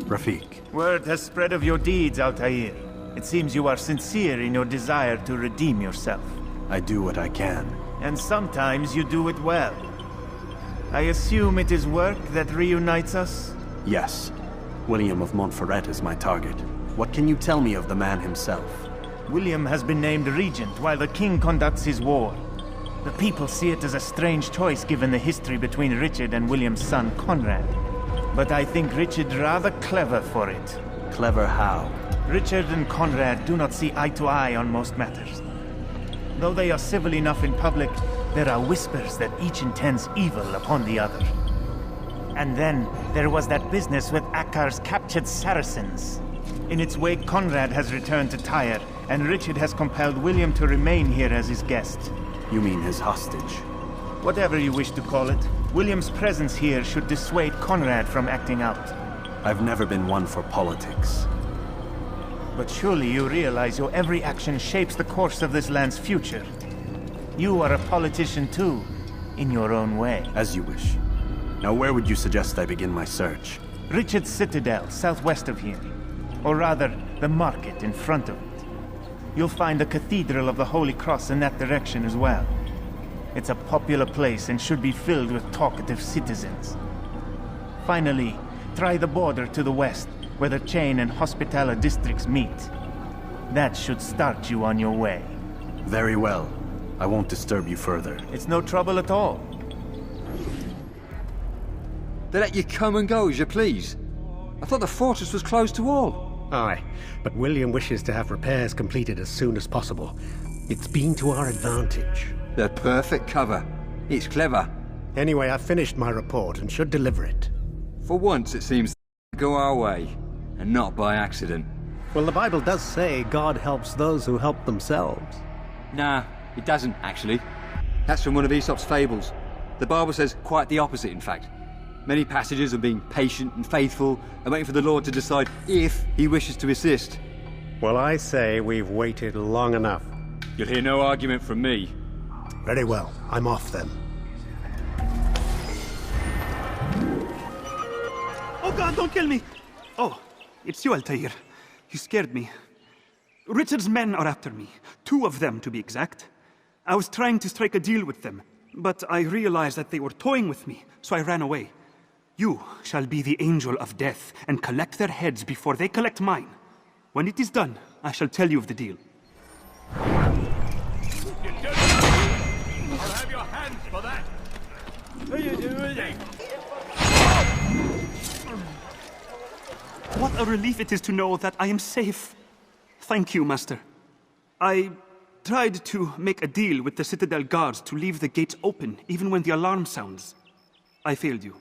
Rafik. Word has spread of your deeds, Altair. It seems you are sincere in your desire to redeem yourself. I do what I can. And sometimes you do it well. I assume it is work that reunites us? Yes. William of Montferrat is my target. What can you tell me of the man himself? William has been named regent while the king conducts his war. The people see it as a strange choice given the history between Richard and William's son Conrad. But I think Richard rather clever for it. Clever how? Richard and Conrad do not see eye to eye on most matters. Though they are civil enough in public, there are whispers that each intends evil upon the other. And then, there was that business with Akkar's captured Saracens. In its wake, Conrad has returned to Tyre, and Richard has compelled William to remain here as his guest. You mean his hostage? Whatever you wish to call it, William's presence here should dissuade Conrad from acting out. I've never been one for politics. But surely you realize your every action shapes the course of this land's future. You are a politician too, in your own way. As you wish. Now where would you suggest I begin my search? Richard's Citadel, southwest of here. Or rather, the market in front of it. You'll find the Cathedral of the Holy Cross in that direction as well. It's a popular place and should be filled with talkative citizens. Finally, try the border to the west, where the Chain and Hospitaller districts meet. That should start you on your way. Very well. I won't disturb you further. It's no trouble at all. They let you come and go as you please. I thought the fortress was closed to all. Aye, but William wishes to have repairs completed as soon as possible. It's been to our advantage. The perfect cover. It's clever. Anyway, I've finished my report and should deliver it. For once, it seems to go our way, and not by accident. Well, the Bible does say God helps those who help themselves. Nah, it doesn't, actually. That's from one of Aesop's fables. The Bible says quite the opposite, in fact. Many passages of being patient and faithful and waiting for the Lord to decide if he wishes to assist. Well, I say we've waited long enough. You'll hear no argument from me. Very well. I'm off then. Oh God, don't kill me! Oh, it's you, Altair. You scared me. Richard's men are after me. 2 of them, to be exact. I was trying to strike a deal with them, but I realized that they were toying with me, so I ran away. You shall be the angel of death and collect their heads before they collect mine. When it is done, I shall tell you of the deal. I'll have your hands for that! What a relief it is to know that I am safe. Thank you, Master. I tried to make a deal with the Citadel guards to leave the gates open even when the alarm sounds. I failed you.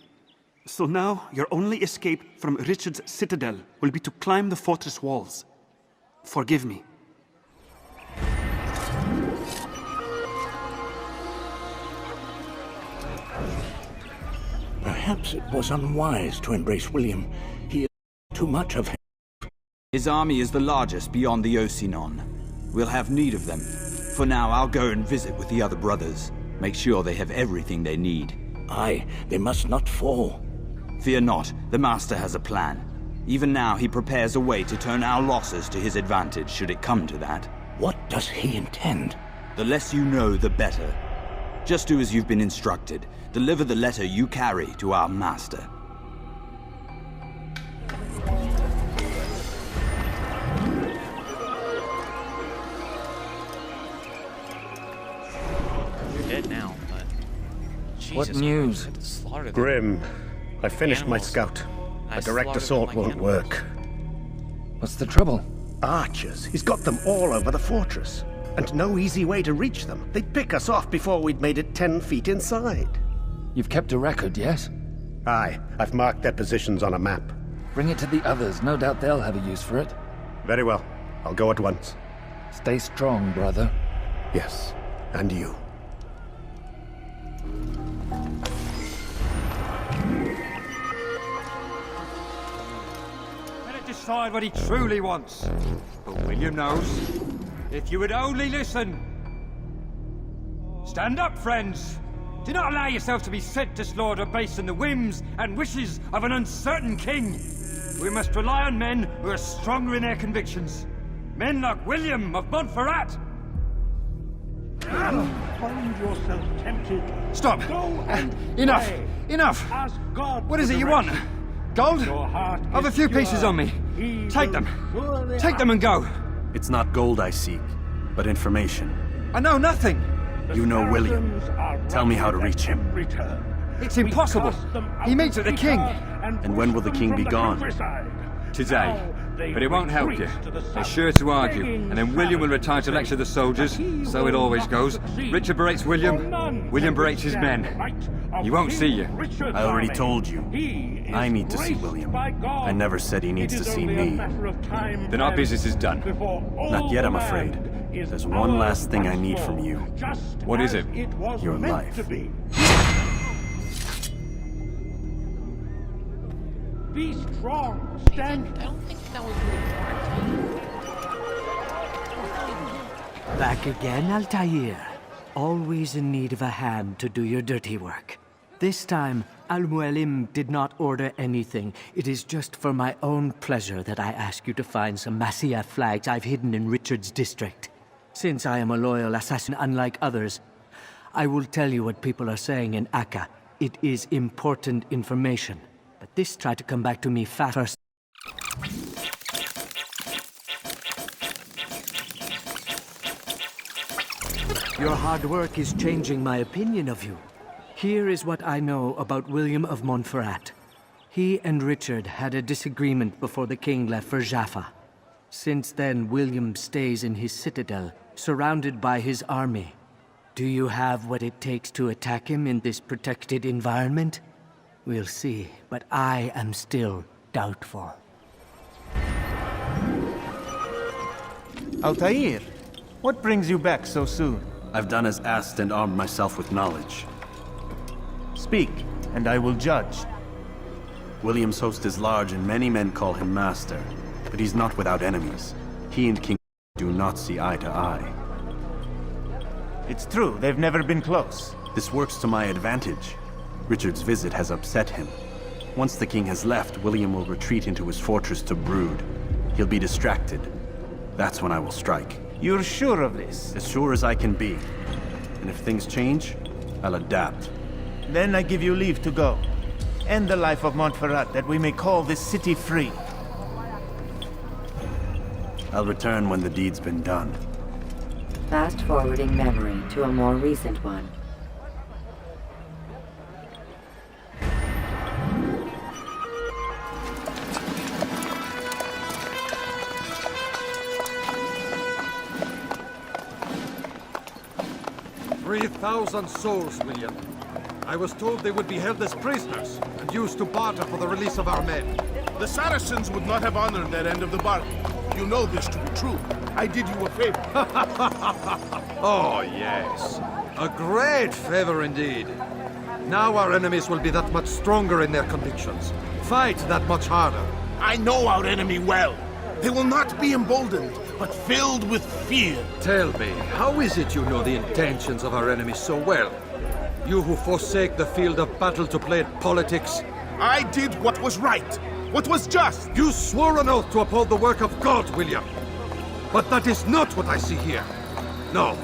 So now, your only escape from Richard's Citadel will be to climb the fortress walls. Forgive me. Perhaps it was unwise to embrace William. He is too much of him. His army is the largest beyond the Ocinon. We'll have need of them. For now, I'll go and visit with the other brothers. Make sure they have everything they need. Aye, they must not fall. Fear not, the Master has a plan. Even now, he prepares a way to turn our losses to his advantage, should it come to that. What does he intend? The less you know, the better. Just do as you've been instructed. Deliver the letter you carry to our Master. You're dead now, but... What Jesus news? Christ, slaughtered them. Grim, I finished my Animals. scout. I A direct slaughtered assault them like won't animals. work. What's the trouble? Archers. He's got them all over the fortress. And no easy way to reach them. They'd pick us off before we'd made it 10 feet inside. You've kept a record, yes? Aye, I've marked their positions on a map. Bring it to the others. No doubt they'll have a use for it. Very well. I'll go at once. Stay strong, brother. Yes, and you. Let it decide what he truly wants. But William knows. If you would only listen. Stand up, friends. Do not allow yourself to be sent to slaughter based on the whims and wishes of an uncertain king. We must rely on men who are stronger in their convictions. Men like William of Montferrat! Find yourself tempted. Stop! Enough! Enough! Ask God What is for it you want? direction. Gold? Your heart I've a is few pure. pieces on me. He Take will them. surely Take them and go. It's not gold I seek, but information. I know nothing. You know William. Saracens are Tell me how to reach him. every turn. It's We impossible. cast them out He meets of at the king. And when will the push king them be from the gone? countryside. Today. Now they But it won't help you. retreat to the They're south, sure to argue, begging and then William will retire to lecture the soldiers. So it always goes. Richard berates William. William berates his men. He won't see you. I already told you. I need to see William. I never said he needs to see me. Then our business is done. Not yet, I'm afraid. There's one last thing I need from you. What is it? Your life. Be strong. Stand. I don't think that was really important. Back again, Altair. Always in need of a hand to do your dirty work. This time, Al-Mualim did not order anything. It is just for my own pleasure that I ask you to find some Masyaf flags I've hidden in Richard's district. Since I am a loyal assassin unlike others, I will tell you what people are saying in Akka. It is important information. But this tried to come back to me fast first. Your hard work is changing my opinion of you. Here is what I know about William of Montferrat. He and Richard had a disagreement before the king left for Jaffa. Since then, William stays in his citadel, surrounded by his army. Do you have what it takes to attack him in this protected environment? We'll see, but I am still doubtful. Altair, what brings you back so soon? I've done as asked and armed myself with knowledge. Speak, and I will judge. William's host is large and many men call him master, but he's not without enemies. He and King do not see eye to eye. It's true, they've never been close. This works to my advantage. Richard's visit has upset him. Once the king has left, William will retreat into his fortress to brood. He'll be distracted. That's when I will strike. You're sure of this? As sure as I can be. And if things change, I'll adapt. Then I give you leave to go. End the life of Montferrat, that we may call this city free. I'll return when the deed's been done. Fast-forwarding memory to a more recent one. "3,000 souls, William. I was told they would be held as prisoners and used to barter for the release of our men. The Saracens would not have honored their end of the bargain. You know this to be true. I did you a favor. Oh, yes. A great favor indeed. Now our enemies will be that much stronger in their convictions. Fight that much harder. I know our enemy well. They will not be emboldened, but filled with fear. Tell me, how is it you know the intentions of our enemies so well? You who forsake the field of battle to play at politics. I did what was right, what was just. You swore an oath to uphold the work of God, William. But that is not what I see here. No.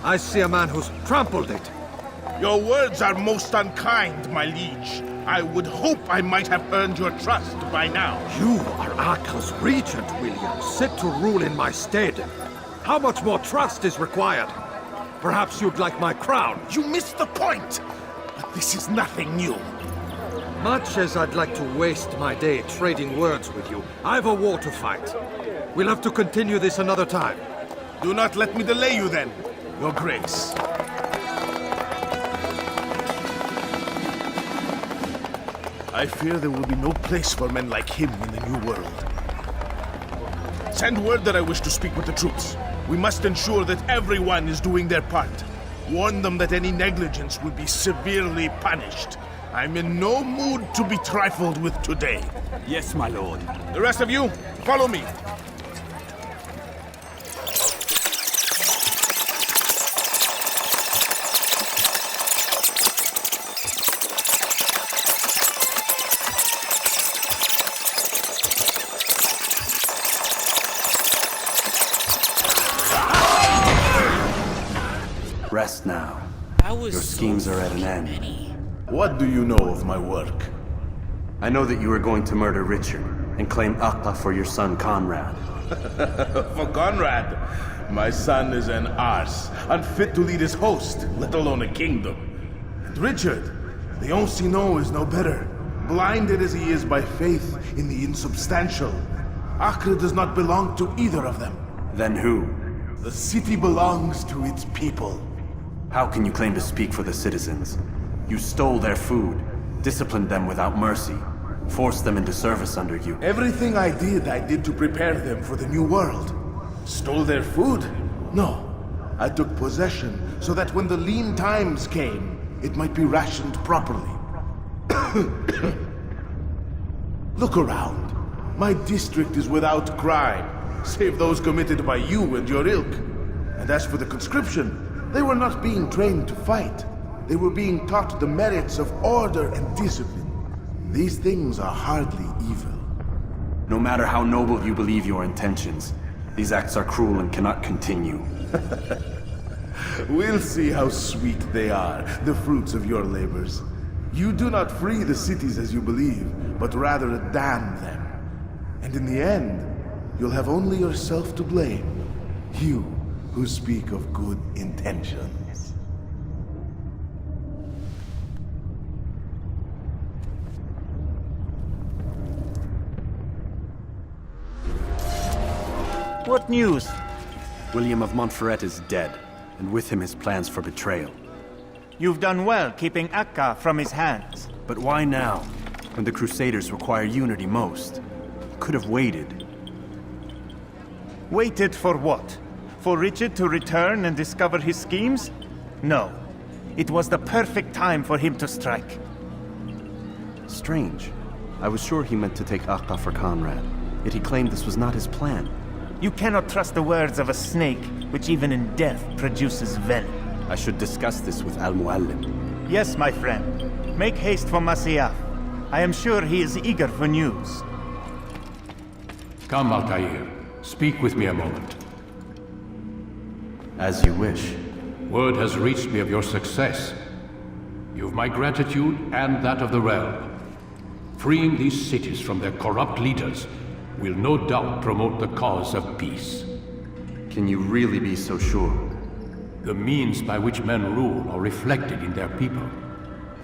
I see a man who's trampled it. Your words are most unkind, my liege. I would hope I might have earned your trust by now. You are Akka's regent, William, set to rule in my stead. How much more trust is required? Perhaps you'd like my crown. You missed the point! But this is nothing new. Much as I'd like to waste my day trading words with you, I've a war to fight. We'll have to continue this another time. Do not let me delay you then, Your Grace. I fear there will be no place for men like him in the New World. Send word that I wish to speak with the troops. We must ensure that everyone is doing their part. Warn them that any negligence will be severely punished. I'm in no mood to be trifled with today. Yes, my lord. The rest of you, follow me. rest now. That was Your schemes are at an end. What do you know of my work? I know that you are going to murder Richard and claim Acre for your son Conrad. For Conrad, my son is an arse, unfit to lead his host, let alone a kingdom. And Richard, the Ancien is no better, blinded as he is by faith in the insubstantial. Acre does not belong to either of them. Then who? The city belongs to its people. How can you claim to speak for the citizens? You stole their food, disciplined them without mercy, forced them into service under you. Everything I did to prepare them for the new world. Stole their food? No. I took possession so that when the lean times came, it might be rationed properly. Look around. My district is without crime, save those committed by you and your ilk. And as for the conscription, they were not being trained to fight. They were being taught the merits of order and discipline. These things are hardly evil. No matter how noble you believe your intentions, these acts are cruel and cannot continue. We'll see how sweet they are, the fruits of your labors. You do not free the cities as you believe, but rather damn them. And in the end, you'll have only yourself to blame. You who speak of good intentions. What news? William of Montferrat is dead, and with him his plans for betrayal. You've done well keeping Acre from his hands. But why now, when the Crusaders require unity most? Could have waited. Waited for what? For Richard to return and discover his schemes? No. It was the perfect time for him to strike. Strange. I was sure he meant to take Acre for Conrad, yet he claimed this was not his plan. You cannot trust the words of a snake, which even in death produces venom. I should discuss this with Al-Mualim. Yes, my friend. Make haste for Masyaf. I am sure he is eager for news. Come, Altair. Speak with me a moment. As you wish. Word has reached me of your success. You've my gratitude and that of the realm. Freeing these cities from their corrupt leaders will no doubt promote the cause of peace. Can you really be so sure? The means by which men rule are reflected in their people.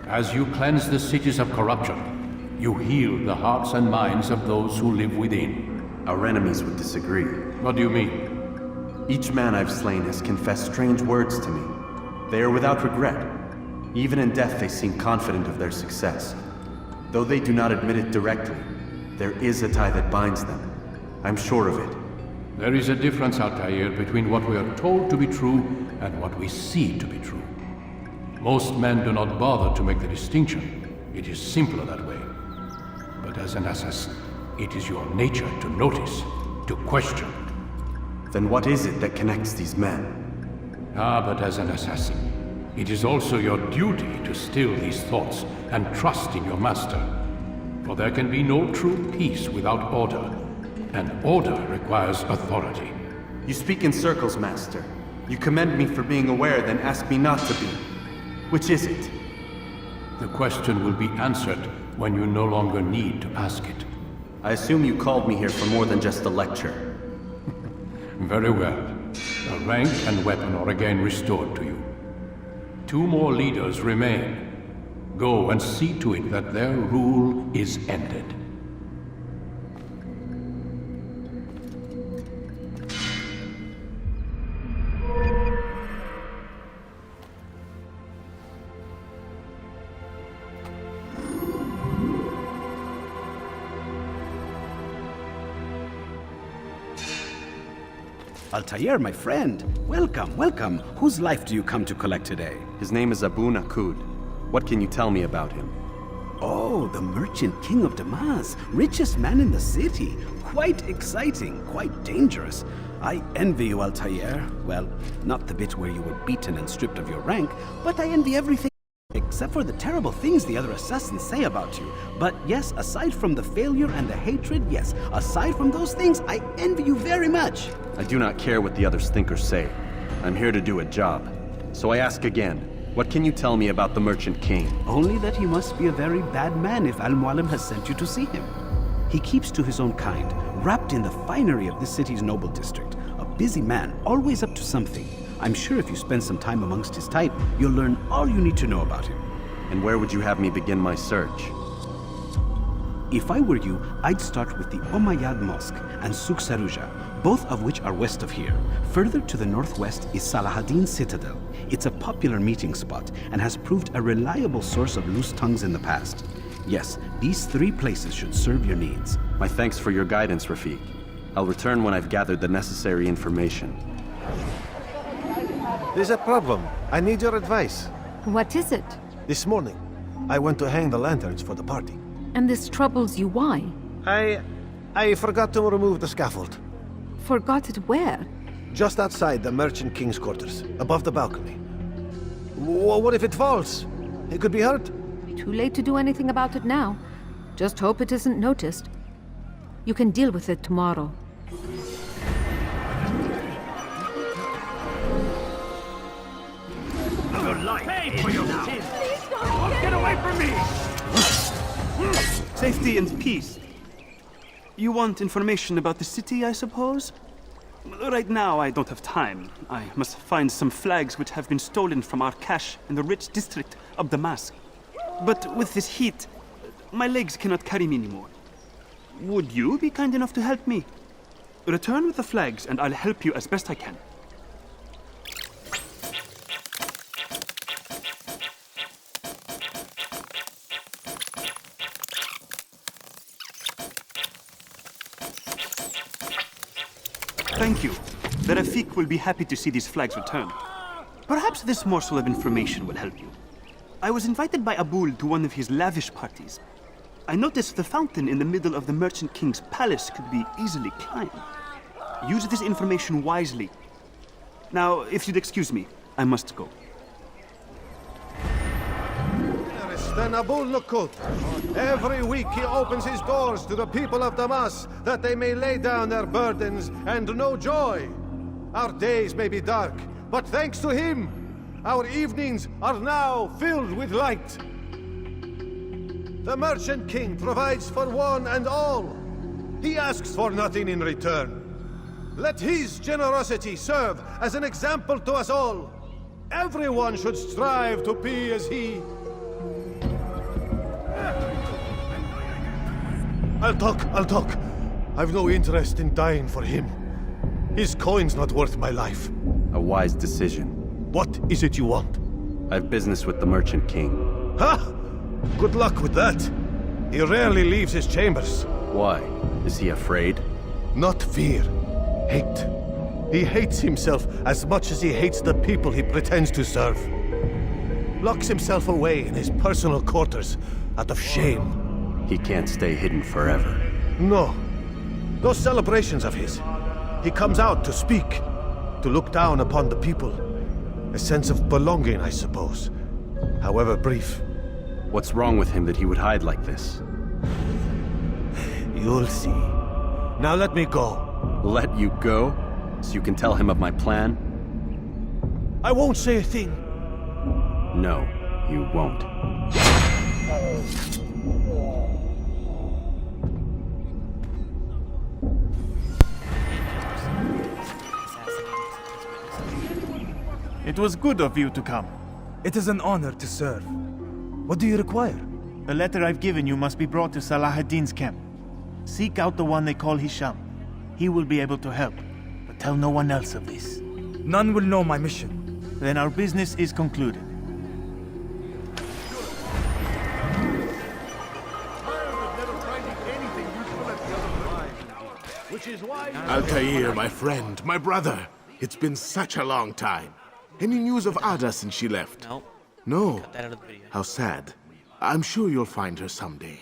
As you cleanse the cities of corruption, you heal the hearts and minds of those who live within. Our enemies would disagree. What do you mean? Each man I've slain has confessed strange words to me. They are without regret. Even in death they seem confident of their success. Though they do not admit it directly, there is a tie that binds them. I'm sure of it. There is a difference, Altair, between what we are told to be true and what we see to be true. Most men do not bother to make the distinction. It is simpler that way. But as an assassin, it is your nature to notice, to question. Then what is it that connects these men? But as an assassin, it is also your duty to still these thoughts and trust in your master. For there can be no true peace without order, and order requires authority. You speak in circles, Master. You commend me for being aware, then ask me not to be. Which is it? The question will be answered when you no longer need to ask it. I assume you called me here for more than just a lecture. Very well. The rank and weapon are again restored to you. 2 more leaders remain. Go and see to it that their rule is ended. Altair, my friend. Welcome, welcome. Whose life do you come to collect today? His name is Abu Nakud. What can you tell me about him? Oh, the merchant king of Damas. Richest man in the city. Quite exciting, quite dangerous. I envy you, Altair. Well, not the bit where you were beaten and stripped of your rank, but I envy everything except for the terrible things the other assassins say about you. But yes, aside from the failure and the hatred, yes, aside from those things, I envy you very much. I do not care what the others think or say. I'm here to do a job. So I ask again, what can you tell me about the Merchant King? Only that he must be a very bad man if Al-Mualim has sent you to see him. He keeps to his own kind, wrapped in the finery of this city's noble district. A busy man, always up to something. I'm sure if you spend some time amongst his type, you'll learn all you need to know about him. And where would you have me begin my search? If I were you, I'd start with the Umayyad Mosque and Souk Saruja, both of which are west of here. Further to the northwest is Salahaddin Citadel. It's a popular meeting spot and has proved a reliable source of loose tongues in the past. Yes, these 3 places should serve your needs. My thanks for your guidance, Rafiq. I'll return when I've gathered the necessary information. There's a problem. I need your advice. What is it? This morning, I went to hang the lanterns for the party. And this troubles you, why? I forgot to remove the scaffold. Forgot it where? Just outside the Merchant King's quarters, above the balcony. What if it falls? It could be hurt. Too late to do anything about it now. Just hope it isn't noticed. You can deal with it tomorrow. Pay for your sins! Get away from me! Safety and peace. You want information about the city, I suppose? Right now, I don't have time. I must find some flags which have been stolen from our cache in the rich district of Damascus. But with this heat, my legs cannot carry me anymore. Would you be kind enough to help me? Return with the flags, and I'll help you as best I can. Thank you. The Rafiq will be happy to see these flags returned. Perhaps this morsel of information will help you. I was invited by Abul to one of his lavish parties. I noticed the fountain in the middle of the Merchant King's palace could be easily climbed. Use this information wisely. Now, if you'd excuse me, I must go. Then Abul Nukud. Every week he opens his doors to the people of Damas that they may lay down their burdens and know joy. Our days may be dark, but thanks to him, our evenings are now filled with light. The Merchant King provides for one and all. He asks for nothing in return. Let his generosity serve as an example to us all. Everyone should strive to be as he. I'll talk. I've no interest in dying for him. His coin's not worth my life. A wise decision. What is it you want? I've business with the Merchant King. Ha! Good luck with that. He rarely leaves his chambers. Why? Is he afraid? Not fear. Hate. He hates himself as much as he hates the people he pretends to serve. Locks himself away in his personal quarters out of shame. He can't stay hidden forever. No. Those celebrations of his. He comes out to speak, to look down upon the people. A sense of belonging, I suppose. However brief. What's wrong with him that he would hide like this? You'll see. Now let me go. Let you go? So you can tell him of my plan? I won't say a thing. No, you won't. It was good of you to come. It is an honor to serve. What do you require? The letter I've given you must be brought to Salahaddin's camp. Seek out the one they call Hisham. He will be able to help, but tell no one else of this. None will know my mission. Then our business is concluded. Altair, my friend, my brother. It's been such a long time. Any news of Ada since she left? No. No? Cut that out of the video. How sad. I'm sure you'll find her someday.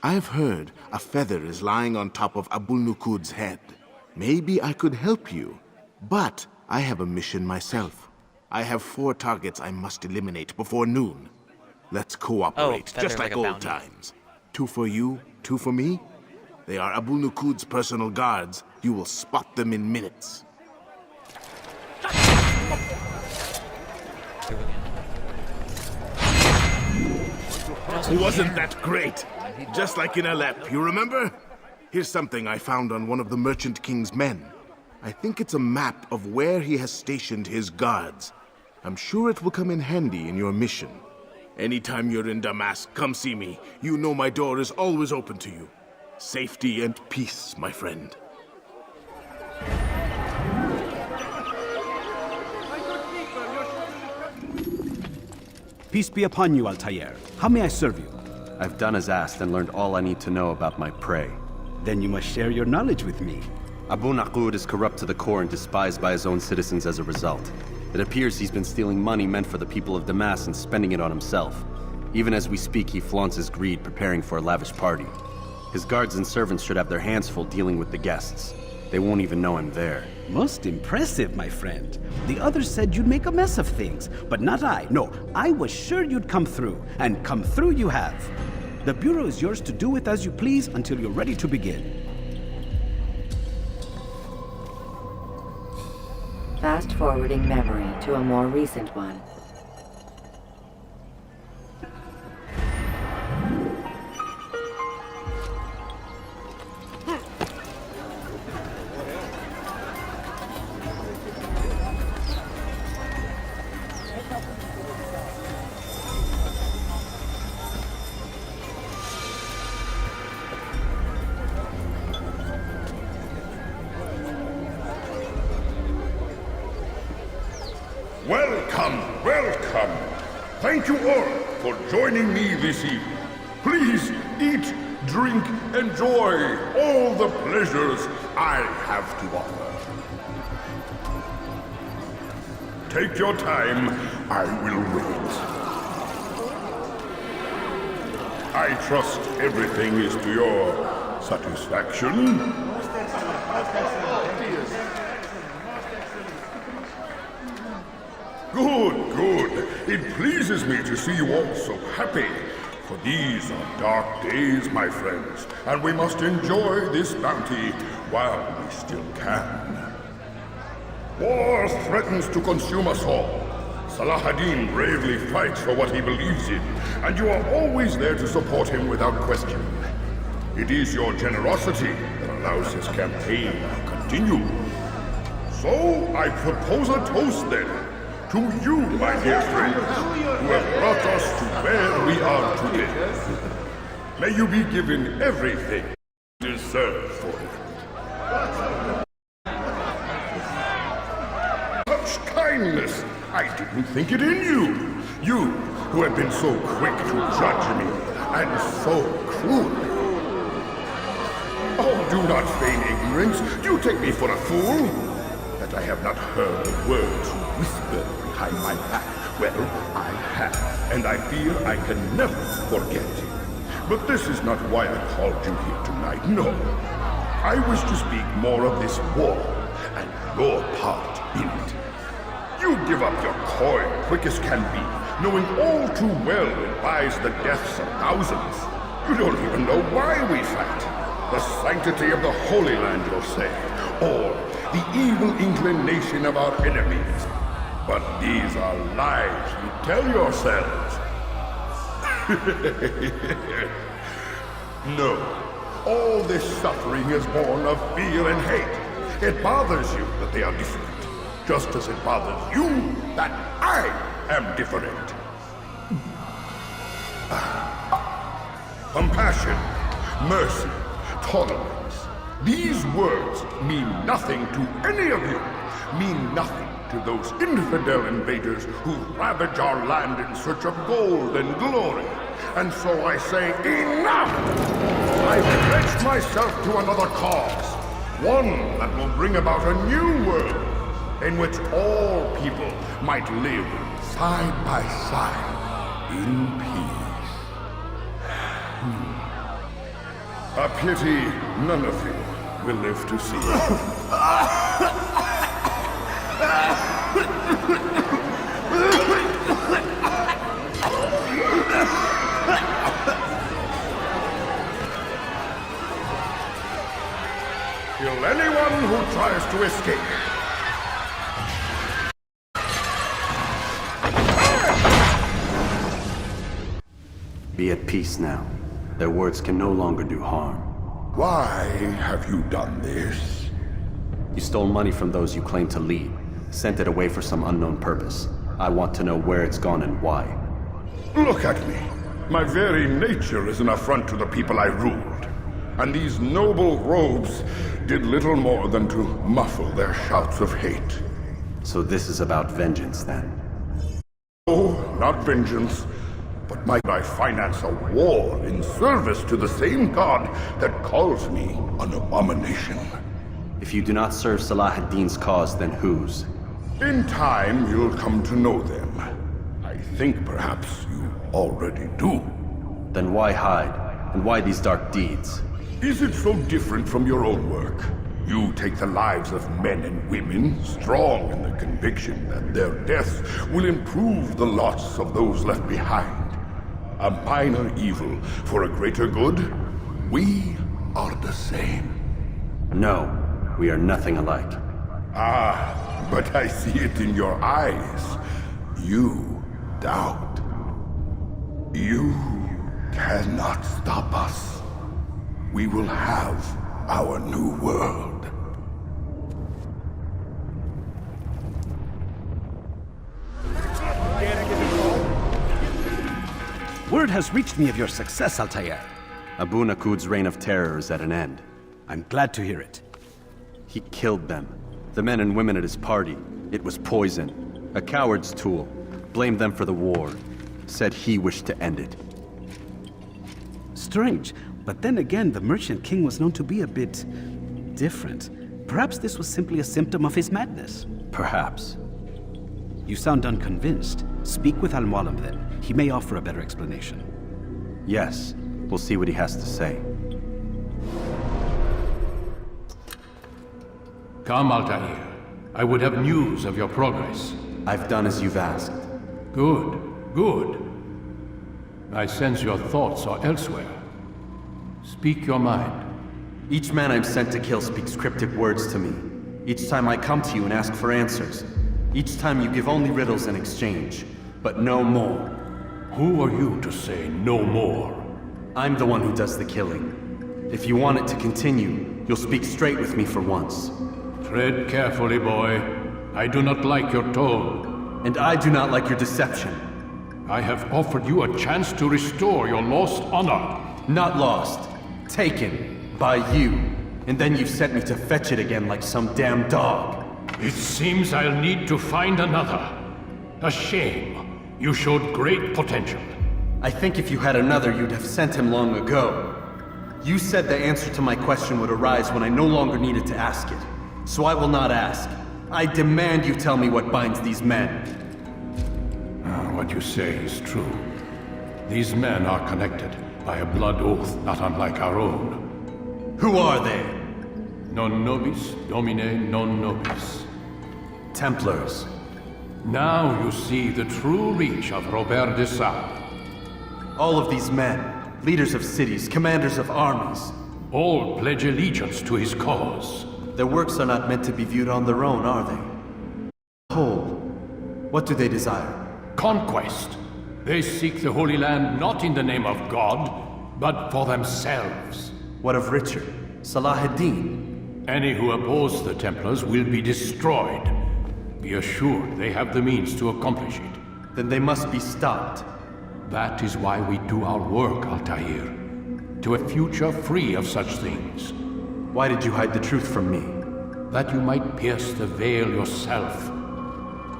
I've heard a feather is lying on top of Abul Nukud's head. Maybe I could help you. But I have a mission myself. I have 4 targets I must eliminate before noon. Let's cooperate, just like old times. 2 for you, 2 for me. They are Abul Nukud's personal guards. You will spot them in minutes. through again. Wasn't that great? Just like in Alep, you remember? Here's something I found on one of the Merchant King's men. I think it's a map of where he has stationed his guards. I'm sure it will come in handy in your mission. Anytime you're in Damas, come see me. You know my door is always open to you. Safety and peace, my friend. Peace be upon you, Altair. How may I serve you? I've done as asked and learned all I need to know about my prey. Then you must share your knowledge with me. Abu Naqud is corrupt to the core and despised by his own citizens as a result. It appears he's been stealing money meant for the people of Damas and spending it on himself. Even as we speak, he flaunts his greed, preparing for a lavish party. His guards and servants should have their hands full dealing with the guests. They won't even know I'm there. Most impressive, my friend. The others said you'd make a mess of things, but not I. No, I was sure you'd come through, and come through you have. The Bureau is yours to do with as you please until you're ready to begin. Fast-forwarding memory to a more recent one. Welcome, welcome. Thank you all for joining me this evening. Please eat, drink, enjoy all the pleasures I have to offer. Take your time, I will wait. I trust everything is to your satisfaction. Good, good. It pleases me to see you all so happy. For these are dark days, my friends, and we must enjoy this bounty while we still can. War threatens to consume us all. Salah ad-Din bravely fights for what he believes in, and you are always there to support him without question. It is your generosity that allows his campaign to continue. So, I propose a toast then. To you, my dear friends, who have brought us to where we are today. May you be given everything you deserve for it. Such kindness! I didn't think it in you! You, who have been so quick to judge me, and so cruel. Oh, do not feign ignorance. You take me for a fool. That I have not heard the words whispered behind my back. Well, I have, and I fear I can never forget. But this is not why I called you here tonight, no. I wish to speak more of this war, and your part in it. You give up your coin quick as can be, knowing all too well it buys the deaths of thousands. You don't even know why we fight. The sanctity of the Holy Land, you'll say, or the evil inclination of our enemies. But these are lies you tell yourselves. No, all this suffering is born of fear and hate. It bothers you that they are different, just as it bothers you that I am different. Compassion, mercy, tolerance. These words mean nothing to any of you, mean nothing to those infidel invaders who ravage our land in search of gold and glory. And so I say, enough! I've pledged myself to another cause, one that will bring about a new world in which all people might live side by side in peace. A pity none of you will live to see it. Kill anyone who tries to escape. Be at peace now. Their words can no longer do harm. Why have you done this? You stole money from those you claim to lead, sent it away for some unknown purpose. I want to know where it's gone and why. Look at me. My very nature is an affront to the people I ruled. And these noble robes did little more than to muffle their shouts of hate. So this is about vengeance, then? Oh, not vengeance. But might I finance a war in service to the same god that calls me an abomination? If you do not serve Salah ad-Din's cause, then whose? In time, you'll come to know them. I think perhaps you already do. Then why hide? And why these dark deeds? Is it so different from your own work? You take the lives of men and women, strong in the conviction that their deaths will improve the lots of those left behind. A minor evil for a greater good? We are the same. No, we are nothing alike. Ah, but I see it in your eyes. You doubt. You cannot stop us. We will have our new world. Word has reached me of your success, Altair. Abu Nakud's reign of terror is at an end. I'm glad to hear it. He killed them. The men and women at his party. It was poison. A coward's tool. Blamed them for the war. Said he wished to end it. Strange, but then again, the Merchant King was known to be a bit different. Perhaps this was simply a symptom of his madness. Perhaps. You sound unconvinced. Speak with Al-Mualim then. He may offer a better explanation. Yes. We'll see what he has to say. Come, Altair. I would have news of your progress. I've done as you've asked. Good, good. I sense your thoughts are elsewhere. Speak your mind. Each man I'm sent to kill speaks cryptic words to me. Each time I come to you and ask for answers. Each time you give only riddles in exchange, but no more. Who are you to say no more? I'm the one who does the killing. If you want it to continue, you'll speak straight with me for once. Tread carefully, boy. I do not like your tone. And I do not like your deception. I have offered you a chance to restore your lost honor. Not lost. Taken. By you. And then you've sent me to fetch it again like some damn dog. It seems I'll need to find another. A shame. You showed great potential. I think if you had another, you'd have sent him long ago. You said the answer to my question would arise when I no longer needed to ask it. So I will not ask. I demand you tell me what binds these men. What you say is true. These men are connected by a blood oath not unlike our own. Who are they? Non nobis, domine non nobis. Templars. Now you see the true reach of Robert de Sade. All of these men, leaders of cities, commanders of armies. All pledge allegiance to his cause. Their works are not meant to be viewed on their own, are they? Whole. What do they desire? Conquest. They seek the Holy Land not in the name of God, but for themselves. What of Richard? Salah ad-Din? Any who oppose the Templars will be destroyed. Be assured they have the means to accomplish it. Then they must be stopped. That is why we do our work, Altair. To a future free of such things. Why did you hide the truth from me? That you might pierce the veil yourself.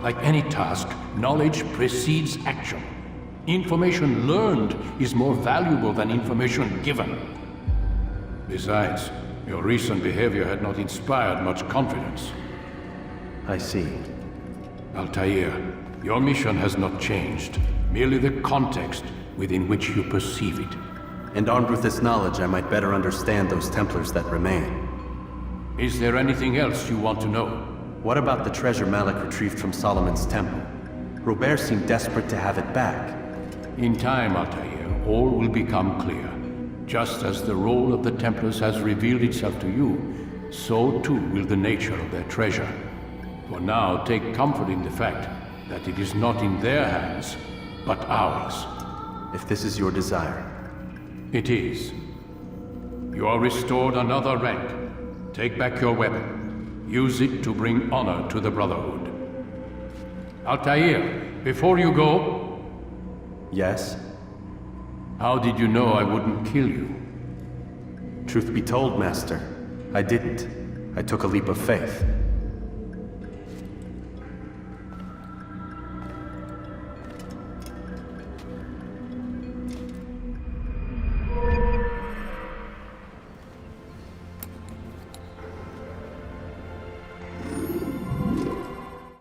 Like any task, knowledge precedes action. Information learned is more valuable than information given. Besides, your recent behavior had not inspired much confidence. I see. Altair, your mission has not changed. Merely the context within which you perceive it. And armed with this knowledge, I might better understand those Templars that remain. Is there anything else you want to know? What about the treasure Malik retrieved from Solomon's temple? Robert seemed desperate to have it back. In time, Altair, all will become clear. Just as the role of the Templars has revealed itself to you, so too will the nature of their treasure. For now, take comfort in the fact that it is not in their hands, but ours. if this is your desire. It is. You are restored another rank. Take back your weapon. Use it to bring honor to the Brotherhood. Altair, before you go... Yes? How did you know I wouldn't kill you? Truth be told, Master, I didn't. I took a leap of faith.